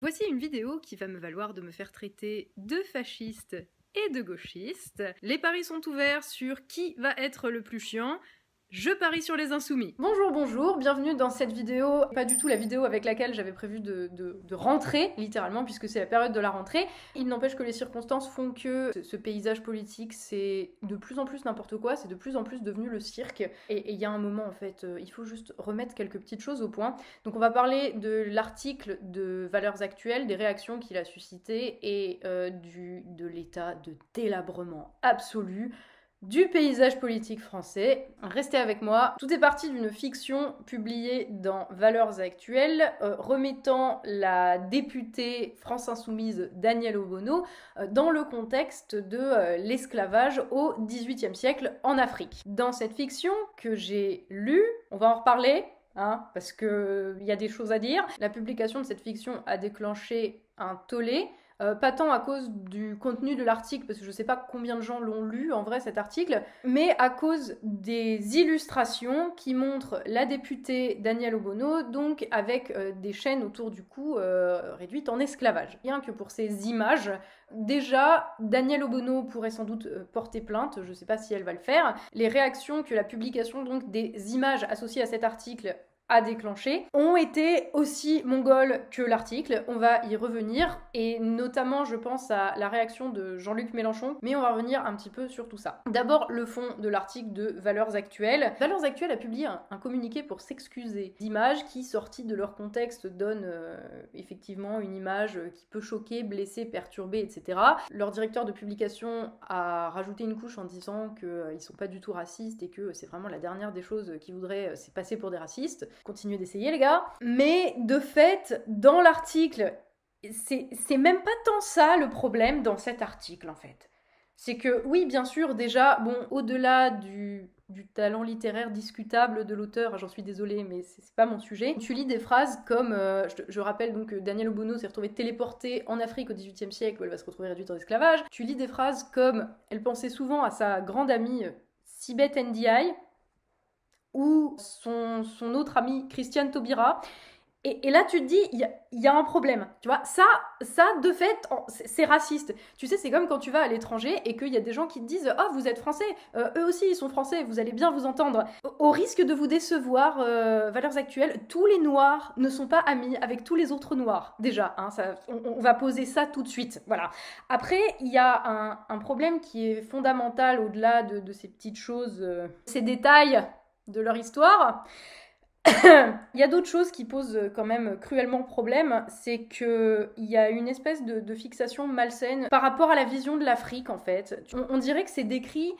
Voici une vidéo qui va me valoir de me faire traiter de fasciste et de gauchiste. Les paris sont ouverts sur qui va être le plus chiant. Je parie sur les insoumis. Bonjour, bienvenue dans cette vidéo. Pas du tout la vidéo avec laquelle j'avais prévu de rentrer, littéralement, puisque c'est la période de la rentrée. Il n'empêche que les circonstances font que ce paysage politique, c'est de plus en plus n'importe quoi, c'est de plus en plus devenu le cirque. Et il y a un moment, en fait, il faut juste remettre quelques petites choses au point. Donc on va parler de l'article de Valeurs Actuelles, des réactions qu'il a suscitées et de l'état de délabrement absolu du paysage politique français. Restez avec moi. Tout est parti d'une fiction publiée dans Valeurs Actuelles remettant la députée France Insoumise Danielle Obono dans le contexte de l'esclavage au XVIIIe siècle en Afrique. Dans cette fiction que j'ai lue, on va en reparler, parce qu'il y a des choses à dire. La publication de cette fiction a déclenché un tollé. Pas tant à cause du contenu de l'article, parce que je sais pas combien de gens l'ont lu en vrai cet article, mais à cause des illustrations qui montrent la députée Danielle Obono, donc avec des chaînes autour du cou réduites en esclavage. Rien que pour ces images, déjà, Danielle Obono pourrait sans doute porter plainte, je sais pas si elle va le faire. Les réactions que la publication donc des images associées à cet article a déclenché, ont été aussi mongols que l'article. On va y revenir, et notamment je pense à la réaction de Jean-Luc Mélenchon, mais on va revenir un petit peu sur tout ça. D'abord, le fond de l'article de Valeurs Actuelles. Valeurs Actuelles a publié un communiqué pour s'excuser d'images qui, sorties de leur contexte, donnent effectivement une image qui peut choquer, blesser, perturber, etc. Leur directeur de publication a rajouté une couche en disant qu'ils sont pas du tout racistes et que c'est vraiment la dernière des choses qu'ils voudraient, c'est passer pour des racistes. Continuez d'essayer les gars. Mais de fait, dans l'article, c'est même pas tant ça le problème dans cet article en fait. C'est que oui, bien sûr, déjà, bon, au-delà du talent littéraire discutable de l'auteur, j'en suis désolée, mais c'est pas mon sujet. Tu lis des phrases comme, je rappelle donc que Danielle Obono s'est retrouvée téléportée en Afrique au XVIIIe siècle où elle va se retrouver réduite en esclavage. Tu lis des phrases comme, elle pensait souvent à sa grande amie Sibeth Ndiaye, ou son autre ami Christiane Taubira, et là tu te dis, il y a un problème, tu vois, ça de fait, c'est raciste. Tu sais, c'est comme quand tu vas à l'étranger et qu'il y a des gens qui te disent « Oh, vous êtes français, eux aussi ils sont français, vous allez bien vous entendre ». Au risque de vous décevoir, Valeurs Actuelles, tous les noirs ne sont pas amis avec tous les autres noirs, déjà, on va poser ça tout de suite, voilà. Après, il y a un problème qui est fondamental au-delà de ces petites choses, ces détails de leur histoire. Il y a d'autres choses qui posent quand même cruellement problème, c'est qu'il y a une espèce de fixation malsaine par rapport à la vision de l'Afrique en fait. On dirait que c'est décrit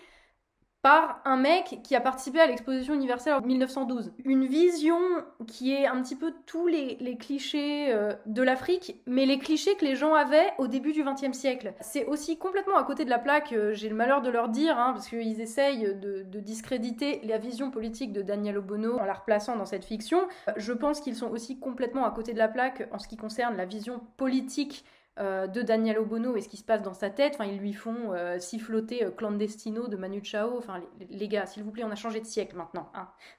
par un mec qui a participé à l'exposition universelle en 1912. Une vision qui est un petit peu tous les clichés de l'Afrique, mais les clichés que les gens avaient au début du XXe siècle. C'est aussi complètement à côté de la plaque, j'ai le malheur de leur dire, parce qu'ils essayent de discréditer la vision politique de Danielle Obono en la replaçant dans cette fiction. Je pense qu'ils sont aussi complètement à côté de la plaque en ce qui concerne la vision politique de Danielle Obono et ce qui se passe dans sa tête. Enfin, ils lui font siffloter Clandestino de Manu Chao. Enfin, les gars, s'il vous plaît, on a changé de siècle maintenant.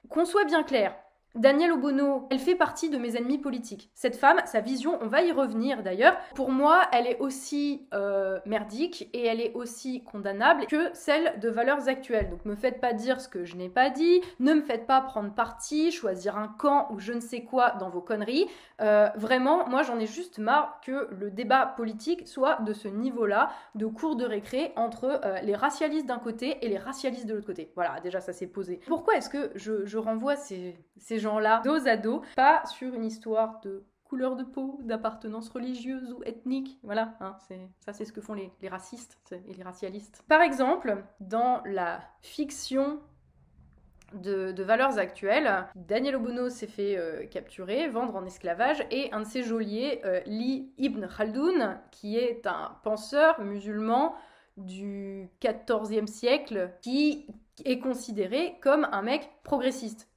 Qu'on soit bien clair, Danielle Obono, elle fait partie de mes ennemis politiques. Cette femme, sa vision, on va y revenir d'ailleurs, pour moi, elle est aussi merdique et elle est aussi condamnable que celle de Valeurs Actuelles. Donc me faites pas dire ce que je n'ai pas dit, ne me faites pas prendre parti, choisir un camp ou je ne sais quoi dans vos conneries. Vraiment, moi j'en ai juste marre que le débat politique soit de ce niveau-là, de cours de récré entre les racialistes d'un côté et les racialistes de l'autre côté. Voilà, déjà ça s'est posé. Pourquoi est-ce que je renvoie ces gens-là dos à dos, pas sur une histoire de couleur de peau, d'appartenance religieuse ou ethnique, voilà, c'est ce que font les racistes et les racialistes. Par exemple, dans la fiction de Valeurs Actuelles, Danielle Obono s'est fait capturer, vendre en esclavage, et un de ses geôliers, Ly Ibn Khaldoun, qui est un penseur musulman du XIVe siècle, qui est considéré comme un mec progressiste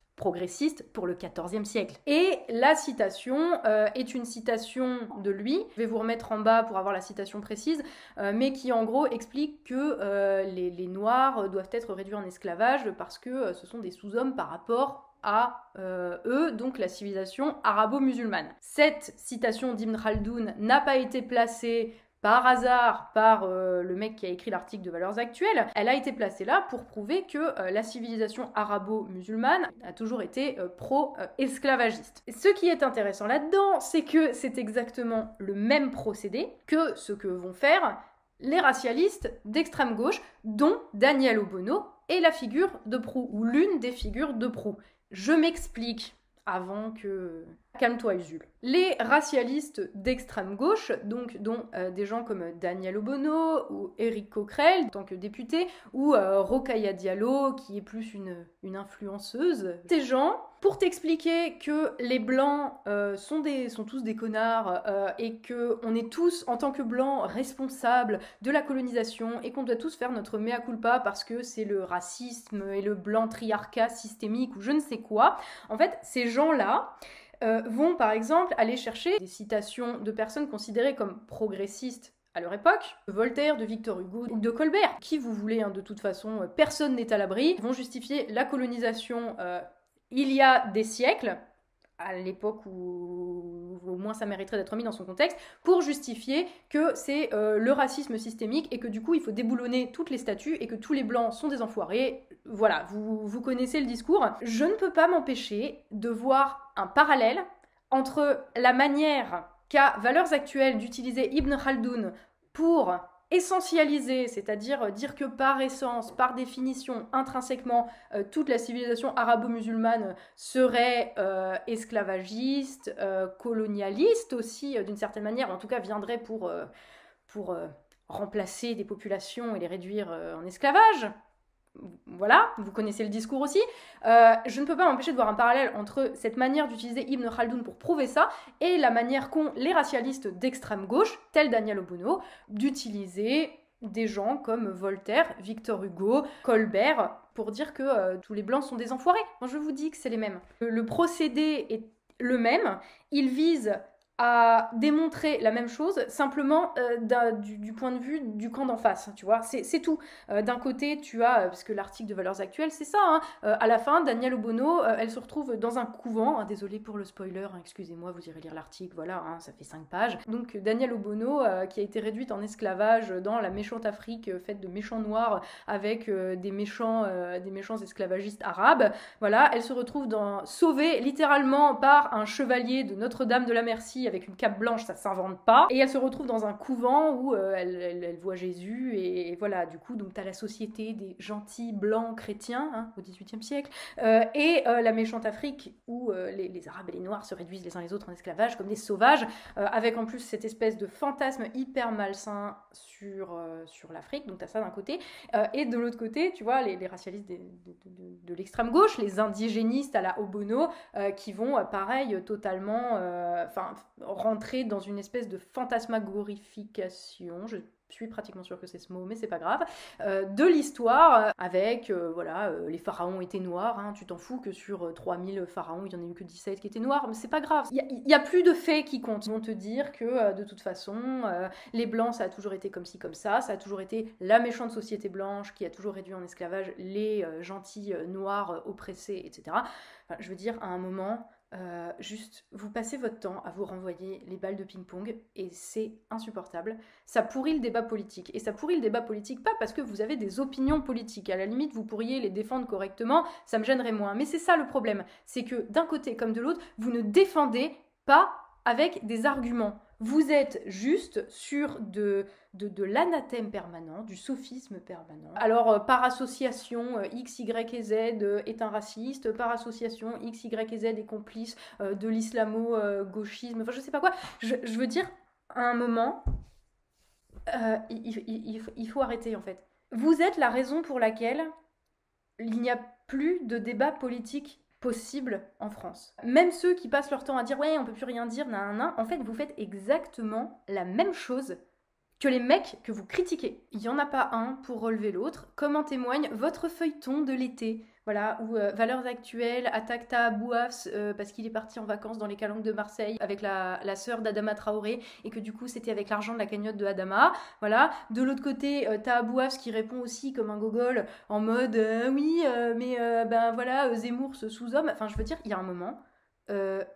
pour le XIVe siècle. Et la citation est une citation de lui, je vais vous remettre en bas pour avoir la citation précise, mais qui en gros explique que les Noirs doivent être réduits en esclavage parce que ce sont des sous-hommes par rapport à eux, donc la civilisation arabo-musulmane. Cette citation d'Ibn Khaldoun n'a pas été placée par hasard par le mec qui a écrit l'article de Valeurs Actuelles, elle a été placée là pour prouver que la civilisation arabo-musulmane a toujours été pro-esclavagiste. Ce qui est intéressant là-dedans, c'est que c'est exactement le même procédé que ce que vont faire les racialistes d'extrême gauche, dont Daniel Obono est la figure de proue, ou l'une des figures de proue. Je m'explique avant que... Calme-toi, Usul. Les racialistes d'extrême gauche, donc dont des gens comme Daniel Obono ou Éric Coquerel en tant que député, ou Rokhaya Diallo qui est plus une influenceuse, ces gens, pour t'expliquer que les blancs sont tous des connards et qu'on est tous, en tant que blancs, responsables de la colonisation et qu'on doit tous faire notre mea culpa parce que c'est le racisme et le blanc triarcat systémique ou je ne sais quoi. En fait, ces gens-là vont par exemple aller chercher des citations de personnes considérées comme progressistes à leur époque, de Voltaire, de Victor Hugo ou de Colbert, qui vous voulez, hein, de toute façon, personne n'est à l'abri, vont justifier la colonisation il y a des siècles, à l'époque où au moins ça mériterait d'être mis dans son contexte, pour justifier que c'est le racisme systémique et que du coup il faut déboulonner toutes les statues et que tous les blancs sont des enfoirés. Voilà, vous connaissez le discours. Je ne peux pas m'empêcher de voir un parallèle entre la manière qu'a Valeurs Actuelles d'utiliser Ibn Khaldoun pour essentialiser, c'est-à-dire dire que par essence, par définition, intrinsèquement, toute la civilisation arabo-musulmane serait esclavagiste, colonialiste aussi, d'une certaine manière, en tout cas viendrait pour remplacer des populations et les réduire en esclavage. Voilà, vous connaissez le discours aussi. Je ne peux pas m'empêcher de voir un parallèle entre cette manière d'utiliser Ibn Khaldoun pour prouver ça et la manière qu'ont les racialistes d'extrême gauche, tels Daniel Obono, d'utiliser des gens comme Voltaire, Victor Hugo, Colbert, pour dire que tous les blancs sont des enfoirés. Moi, je vous dis que c'est les mêmes. Le procédé est le même. Il vise à démontrer la même chose, simplement du point de vue du camp d'en face, tu vois, c'est tout. D'un côté, tu as, parce que l'article de Valeurs Actuelles, c'est ça, hein, à la fin, Daniel Obono, elle se retrouve dans un couvent, hein, désolé pour le spoiler, hein, excusez-moi, vous irez lire l'article, voilà, hein, ça fait 5 pages. Donc Daniel Obono, qui a été réduite en esclavage dans la méchante Afrique, faite de méchants noirs, avec des méchants esclavagistes arabes, voilà, elle se retrouve sauvée littéralement par un chevalier de Notre-Dame de la Merci, avec une cape blanche, ça s'invente pas. Et elle se retrouve dans un couvent où elle voit Jésus, et voilà, du coup, donc t'as la société des gentils blancs chrétiens, hein, au XVIIIe siècle, et la méchante Afrique, où les Arabes et les Noirs se réduisent les uns les autres en esclavage, comme des sauvages, avec en plus cette espèce de fantasme hyper malsain sur l'Afrique, donc t'as ça d'un côté, et de l'autre côté, tu vois, les racialistes de l'extrême gauche, les indigénistes à la Obono, qui vont, pareil, totalement, rentrer dans une espèce de fantasmagorification, je suis pratiquement sûre que c'est ce mot, mais c'est pas grave, de l'histoire, avec, les pharaons étaient noirs, hein, tu t'en fous que sur 3000 pharaons, il y en a eu que 17 qui étaient noirs, mais c'est pas grave, il y a plus de faits qui comptent. Ils vont te dire que, de toute façon, les blancs, ça a toujours été comme ci, comme ça a toujours été la méchante société blanche qui a toujours réduit en esclavage les gentils noirs oppressés, etc. Enfin, je veux dire, à un moment... juste, vous passez votre temps à vous renvoyer les balles de ping-pong et c'est insupportable. Ça pourrit le débat politique. Et ça pourrit le débat politique pas parce que vous avez des opinions politiques. À la limite, vous pourriez les défendre correctement, ça me gênerait moins. Mais c'est ça le problème. C'est que d'un côté comme de l'autre, vous ne défendez pas avec des arguments. Vous êtes juste sur de l'anathème permanent, du sophisme permanent. Alors, par association, X, Y et Z est un raciste, par association, X, Y et Z est complice de l'islamo-gauchisme, enfin je sais pas quoi. Je veux dire, à un moment, il faut arrêter en fait. Vous êtes la raison pour laquelle il n'y a plus de débat politique possible en France. Même ceux qui passent leur temps à dire « ouais, on peut plus rien dire, en fait, vous faites exactement la même chose que les mecs que vous critiquez. Il n'y en a pas un pour relever l'autre, comme en témoigne votre feuilleton de l'été. voilà, ou Valeurs Actuelles attaque Taha Bouafs parce qu'il est parti en vacances dans les calanques de Marseille avec la sœur d'Adama Traoré et que du coup c'était avec l'argent de la cagnotte de Adama, voilà. De l'autre côté, Taha Bouafs qui répond aussi comme un gogol en mode oui, mais ben voilà, Zemmour ce sous-homme, enfin je veux dire, il y a un moment...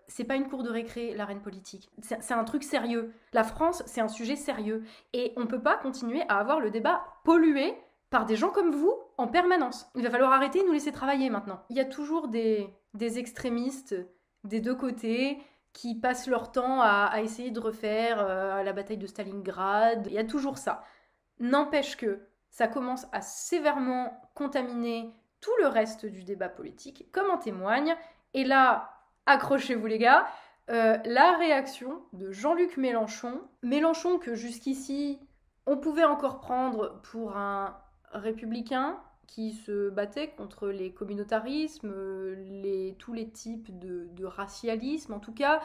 c'est pas une cour de récré, l'arène politique. C'est un truc sérieux. La France, c'est un sujet sérieux. Et on peut pas continuer à avoir le débat pollué par des gens comme vous en permanence. Il va falloir arrêter et nous laisser travailler maintenant. Il y a toujours des extrémistes des deux côtés qui passent leur temps à essayer de refaire la bataille de Stalingrad. Il y a toujours ça. N'empêche que ça commence à sévèrement contaminer tout le reste du débat politique, comme en témoigne. Et là, accrochez-vous les gars, la réaction de Jean-Luc Mélenchon. Mélenchon que jusqu'ici, on pouvait encore prendre pour un républicain qui se battait contre les communautarismes, tous les types de racialisme, en tout cas,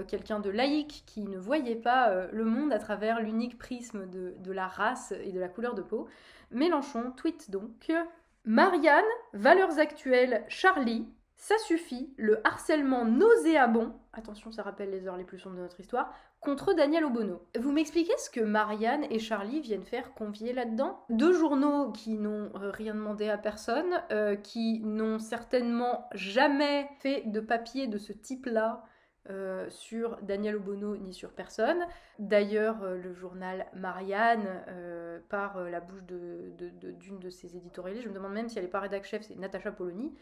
quelqu'un de laïque qui ne voyait pas le monde à travers l'unique prisme de la race et de la couleur de peau. Mélenchon tweet donc « Marianne, Valeurs Actuelles, Charlie, ça suffit, le harcèlement nauséabond, attention ça rappelle les heures les plus sombres de notre histoire, contre Daniel Obono. » Vous m'expliquez ce que Marianne et Charlie viennent faire convier là-dedans? Deux journaux qui n'ont rien demandé à personne, qui n'ont certainement jamais fait de papier de ce type-là sur Daniel Obono ni sur personne. D'ailleurs, le journal Marianne, par la bouche d'une de ses éditorialistes, je me demande même si elle n'est pas rédac chef, c'est Natacha Polony,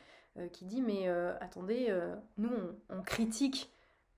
qui dit mais attendez, nous on critique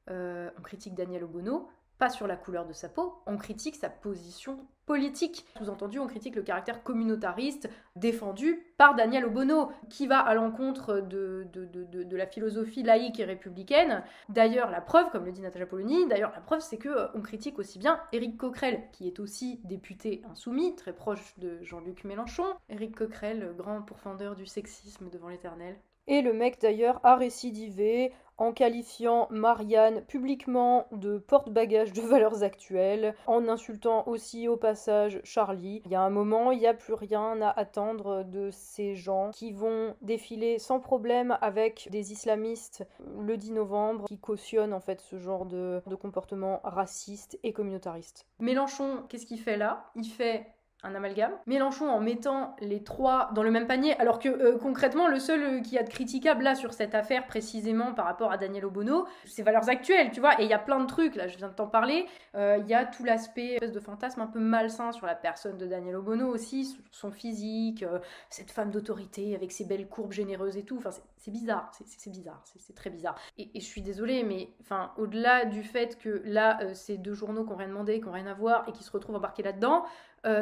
Daniel Obono, pas sur la couleur de sa peau, on critique sa position politique. Sous-entendu, on critique le caractère communautariste défendu par Daniel Obono, qui va à l'encontre de la philosophie laïque et républicaine. D'ailleurs, la preuve, comme le dit Natacha Polony, d'ailleurs la preuve c'est qu'on critique aussi bien Éric Coquerel, qui est aussi député insoumis, très proche de Jean-Luc Mélenchon. Éric Coquerel, grand pourfendeur du sexisme devant l'éternel. Et le mec d'ailleurs a récidivé en qualifiant Marianne publiquement de porte-bagages de Valeurs Actuelles, en insultant aussi au passage Charlie. Il y a un moment, il n'y a plus rien à attendre de ces gens qui vont défiler sans problème avec des islamistes le 10 novembre, qui cautionnent en fait ce genre de comportement raciste et communautariste. Mélenchon, qu'est-ce qu'il fait là? Il fait un amalgame. Mélenchon en mettant les trois dans le même panier, alors que concrètement, le seul qui a de critiquable là sur cette affaire précisément par rapport à Daniel Obono, c'est Valeurs Actuelles, tu vois, et il y a plein de trucs, là je viens de t'en parler, il y a tout l'aspect espèce de fantasme un peu malsain sur la personne de Daniel Obono aussi, son physique, cette femme d'autorité avec ses belles courbes généreuses et tout, enfin c'est bizarre, c'est bizarre, c'est très bizarre. Et je suis désolée, mais enfin au-delà du fait que là, ces deux journaux qui n'ont rien demandé, qui n'ont rien à voir et qui se retrouvent embarqués là-dedans,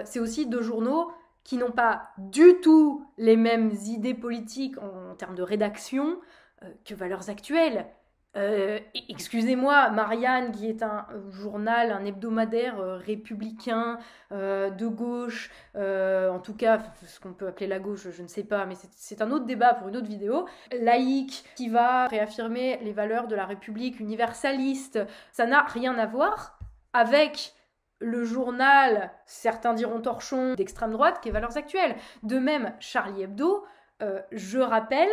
c'est aussi deux journaux qui n'ont pas du tout les mêmes idées politiques en termes de rédaction que Valeurs Actuelles. Excusez-moi, Marianne, qui est un journal, un hebdomadaire républicain, de gauche, en tout cas, ce qu'on peut appeler la gauche, je ne sais pas, mais c'est un autre débat pour une autre vidéo, laïque, qui va réaffirmer les valeurs de la République universaliste, ça n'a rien à voir avec le journal, certains diront torchon, d'extrême droite, qui est Valeurs Actuelles. De même, Charlie Hebdo, je rappelle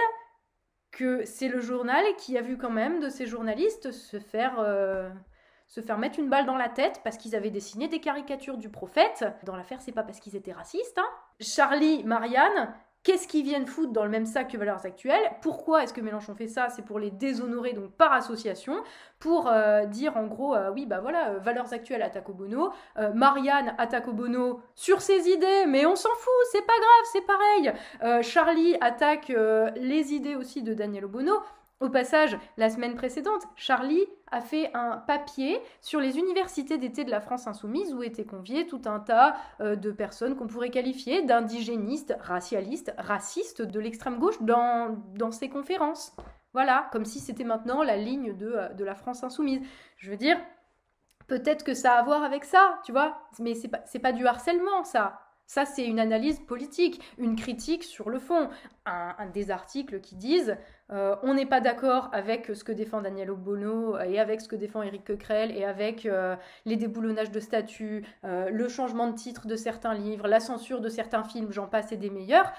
que c'est le journal qui a vu quand même de ces journalistes se faire mettre une balle dans la tête parce qu'ils avaient dessiné des caricatures du prophète. Dans l'affaire, c'est pas parce qu'ils étaient racistes. Hein. Charlie, Marianne, qu'est-ce qu'ils viennent foutre dans le même sac que Valeurs Actuelles? Pourquoi est-ce que Mélenchon fait ça? C'est pour les déshonorer, donc par association, pour dire en gros, oui, bah voilà, Valeurs Actuelles attaque Obono, Marianne attaque Obono sur ses idées, mais on s'en fout, c'est pas grave, c'est pareil. Charlie attaque les idées aussi de Daniel Obono. Au passage, la semaine précédente, Charlie a fait un papier sur les universités d'été de la France insoumise où étaient conviés tout un tas de personnes qu'on pourrait qualifier d'indigénistes, racialistes, racistes de l'extrême gauche dans ces conférences. Voilà, comme si c'était maintenant la ligne de la France insoumise. Je veux dire, peut-être que ça a à voir avec ça, tu vois, mais c'est pas du harcèlement, ça. Ça, c'est une analyse politique, une critique sur le fond. Des articles qui disent on n'est pas d'accord avec ce que défend Daniel Obono et avec ce que défend Éric Coquerel et avec les déboulonnages de statuts, le changement de titre de certains livres, la censure de certains films, j'en passe et des meilleurs.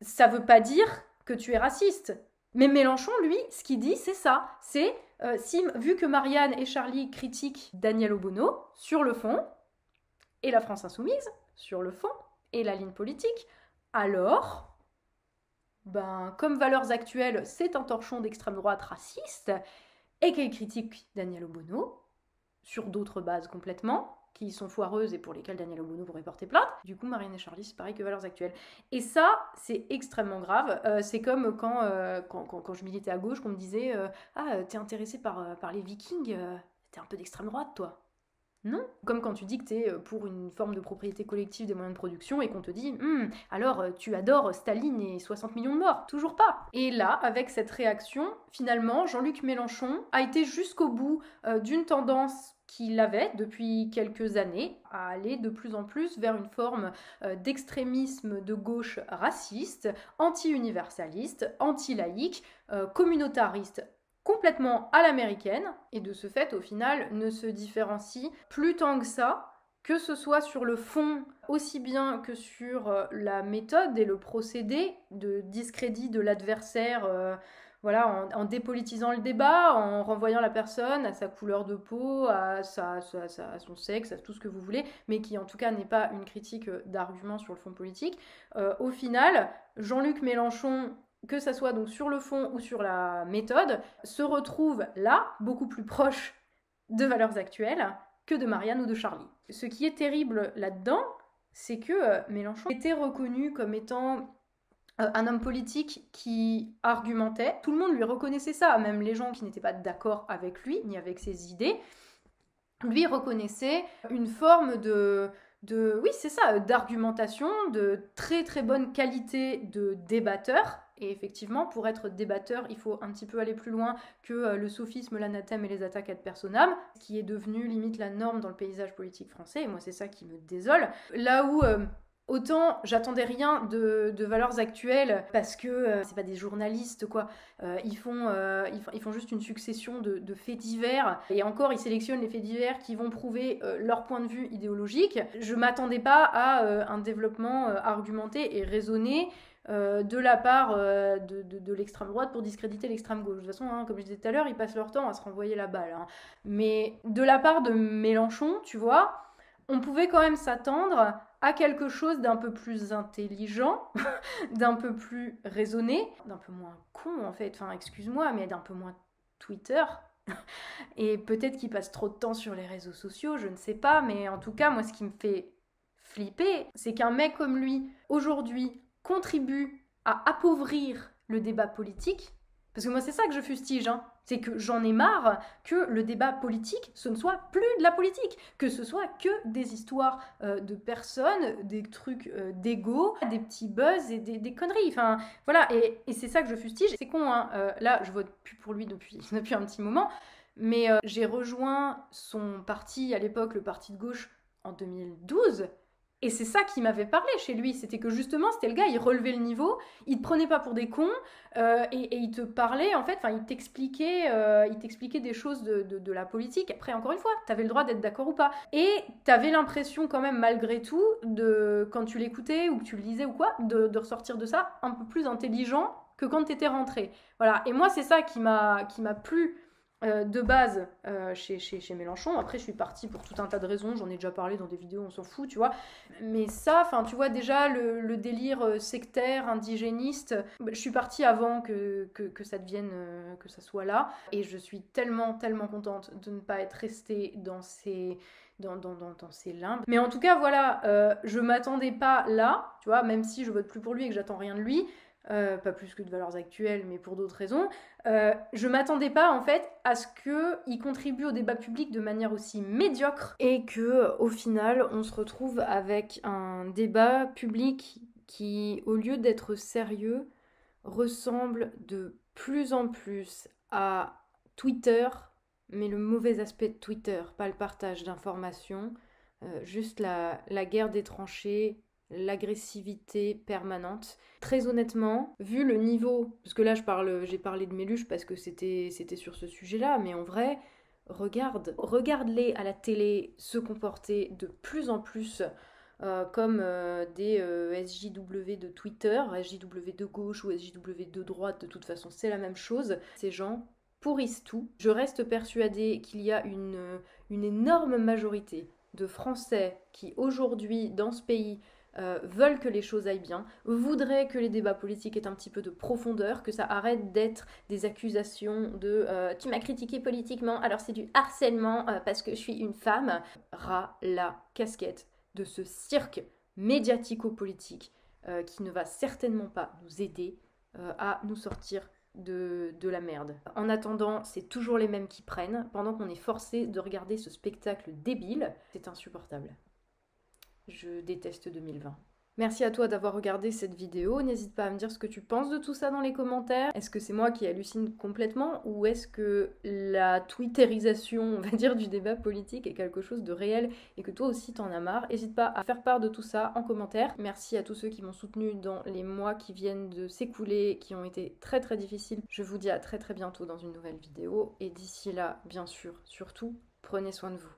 Ça veut pas dire que tu es raciste. Mais Mélenchon, lui, ce qu'il dit, c'est ça. C'est, vu que Marianne et Charlie critiquent Daniel Obono sur le fond, et la France Insoumise sur le fond, et la ligne politique, alors, comme Valeurs Actuelles, c'est un torchon d'extrême droite raciste, et qu'elle critique Daniel Obono, sur d'autres bases complètement, qui sont foireuses et pour lesquelles Daniel Obono pourrait porter plainte. Du coup, Marianne et Charlie, c'est pareil que Valeurs Actuelles. Et ça, c'est extrêmement grave. C'est comme quand je militais à gauche, qu'on me disait « Ah, t'es intéressé par les Vikings, t'es un peu d'extrême droite, toi ». Non. Comme quand tu dis que t'es pour une forme de propriété collective des moyens de production et qu'on te dit alors tu adores Staline et 60 millions de morts. Toujours pas. Et là, avec cette réaction, finalement, Jean-Luc Mélenchon a été jusqu'au bout d'une tendance qu'il avait depuis quelques années à aller de plus en plus vers une forme d'extrémisme de gauche raciste, anti-universaliste, anti-laïque, communautariste, complètement à l'américaine, et de ce fait, au final, ne se différencie plus tant que ça, que ce soit sur le fond aussi bien que sur la méthode et le procédé de discrédit de l'adversaire, en dépolitisant le débat, en renvoyant la personne à sa couleur de peau, à son sexe, à tout ce que vous voulez, mais qui en tout cas n'est pas une critique d'argument sur le fond politique. Au final, Jean-Luc Mélenchon, que ça soit donc sur le fond ou sur la méthode, se retrouve là, beaucoup plus proche de Valeurs Actuelles que de Marianne ou de Charlie. Ce qui est terrible là-dedans, c'est que Mélenchon était reconnu comme étant un homme politique qui argumentait. Tout le monde lui reconnaissait ça, même les gens qui n'étaient pas d'accord avec lui, ni avec ses idées, lui reconnaissaient une forme d'argumentation, de très très bonne qualité de débatteur. Et effectivement, pour être débatteur, il faut un petit peu aller plus loin que le sophisme, l'anathème et les attaques ad personam, qui est devenu limite la norme dans le paysage politique français, et moi c'est ça qui me désole. Là où autant j'attendais rien de Valeurs Actuelles, parce que c'est pas des journalistes quoi, ils font juste une succession de faits divers, et encore ils sélectionnent les faits divers qui vont prouver leur point de vue idéologique. Je m'attendais pas à un développement argumenté et raisonné de la part de l'extrême droite pour discréditer l'extrême gauche. De toute façon, comme je disais tout à l'heure, ils passent leur temps à se renvoyer la balle. Mais de la part de Mélenchon, tu vois, on pouvait quand même s'attendre à quelque chose d'un peu plus intelligent, d'un peu plus raisonné, d'un peu moins con en fait, excuse-moi, mais d'un peu moins Twitter. Et peut-être qu'il passe trop de temps sur les réseaux sociaux, je ne sais pas, mais en tout cas, moi, ce qui me fait flipper, c'est qu'un mec comme lui, aujourd'hui, contribue à appauvrir le débat politique, parce que moi c'est ça que je fustige, c'est que j'en ai marre que le débat politique, ce ne soit plus de la politique, que ce soit que des histoires de personnes, des trucs d'ego, des petits buzz et des conneries, voilà, et c'est ça que je fustige. C'est con, là je vote plus pour lui depuis un petit moment, mais j'ai rejoint son parti à l'époque, le parti de gauche, en 2012, et c'est ça qui m'avait parlé chez lui, c'était que justement, c'était le gars, il relevait le niveau, il te prenait pas pour des cons, et il te parlait, en fait, il t'expliquait des choses de la politique. Après, encore une fois, t'avais le droit d'être d'accord ou pas. Et t'avais l'impression quand même, malgré tout, quand tu l'écoutais ou que tu le lisais ou quoi, de ressortir de ça un peu plus intelligent que quand t'étais rentré. Voilà, et moi, c'est ça qui m'a plu de base chez Mélenchon. Après, je suis partie pour tout un tas de raisons, j'en ai déjà parlé dans des vidéos, on s'en fout, tu vois. Mais ça, tu vois, déjà, le délire sectaire, indigéniste, je suis partie avant que ça devienne, que ça soit là. Et je suis tellement, tellement contente de ne pas être restée dans ces limbes. Mais en tout cas, voilà, je m'attendais pas là, tu vois, même si je vote plus pour lui et que j'attends rien de lui, pas plus que de Valeurs Actuelles, mais pour d'autres raisons, je m'attendais pas en fait à ce qu'il contribue au débat public de manière aussi médiocre et que au final on se retrouve avec un débat public qui, au lieu d'être sérieux, ressemble de plus en plus à Twitter, mais le mauvais aspect de Twitter, pas le partage d'informations, juste la guerre des tranchées, l'agressivité permanente. Très honnêtement, vu le niveau, parce que là j'ai parlé de Méluche parce que c'était sur ce sujet-là, mais en vrai, regarde-les à la télé se comporter de plus en plus comme des SJW de Twitter, SJW de gauche ou SJW de droite, de toute façon c'est la même chose. Ces gens pourrissent tout. Je reste persuadée qu'il y a une énorme majorité de Français qui aujourd'hui dans ce pays veulent que les choses aillent bien, voudraient que les débats politiques aient un petit peu de profondeur, que ça arrête d'être des accusations de tu m'as critiqué politiquement, alors c'est du harcèlement parce que je suis une femme. Ras la casquette de ce cirque médiatico-politique qui ne va certainement pas nous aider à nous sortir de la merde. En attendant, c'est toujours les mêmes qui prennent, pendant qu'on est forcé de regarder ce spectacle débile. C'est insupportable. Je déteste 2020. Merci à toi d'avoir regardé cette vidéo. N'hésite pas à me dire ce que tu penses de tout ça dans les commentaires. Est-ce que c'est moi qui hallucine complètement ou est-ce que la twitterisation, on va dire, du débat politique est quelque chose de réel et que toi aussi t'en as marre? N'hésite pas à faire part de tout ça en commentaire. Merci à tous ceux qui m'ont soutenu dans les mois qui viennent de s'écouler, qui ont été très très difficiles. Je vous dis à très très bientôt dans une nouvelle vidéo et d'ici là, bien sûr, surtout, prenez soin de vous.